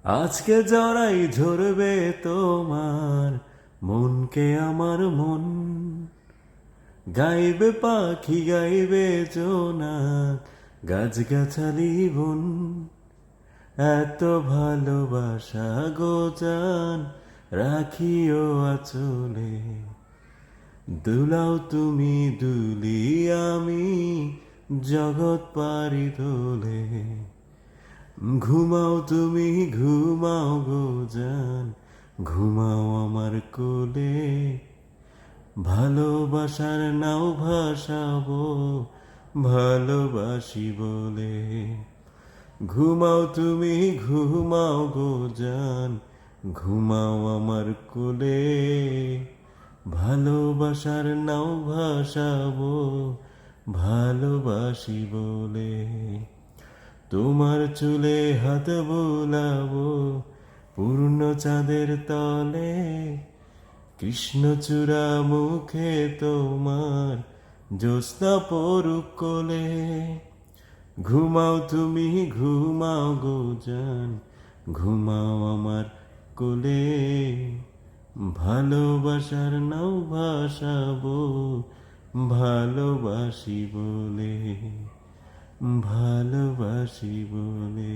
আজকে জড়াই ঝরবে তোমার মনকে আমার মন, গাইবে পাখি গাইবে জোনাক গাছগাছালি বন। এত ভালোবাসা গো জান রাখিও আচলে, দুলাও তুমি দুলি আমি জগৎ পারি তোলে। ঘুমাও তুমি ঘুমাও গো জান, ঘুমাও আমার কোলে। ভালোবাসার নাও ভাসাবো ভালোবাসি বলে। ঘুমাও তুমি ঘুমাও গো জান, ঘুমাও আমার কোলে। ভালোবাসার নাও ভাসাবো ভালোবাসি বলে। তোমার চুলে হাত বোলাবো পূর্ণ চাঁদের তলে, কৃষ্ণচূড়া মুখে তোমার জ্যোৎস্না পড়ুক কোলে। ঘুমাও তুমি ঘুমাও গো জান, ঘুমাও আমার কোলে। ভালোবাসার নাও ভাসাবো ভালোবাসি বলে, ভালোবাসি বলে।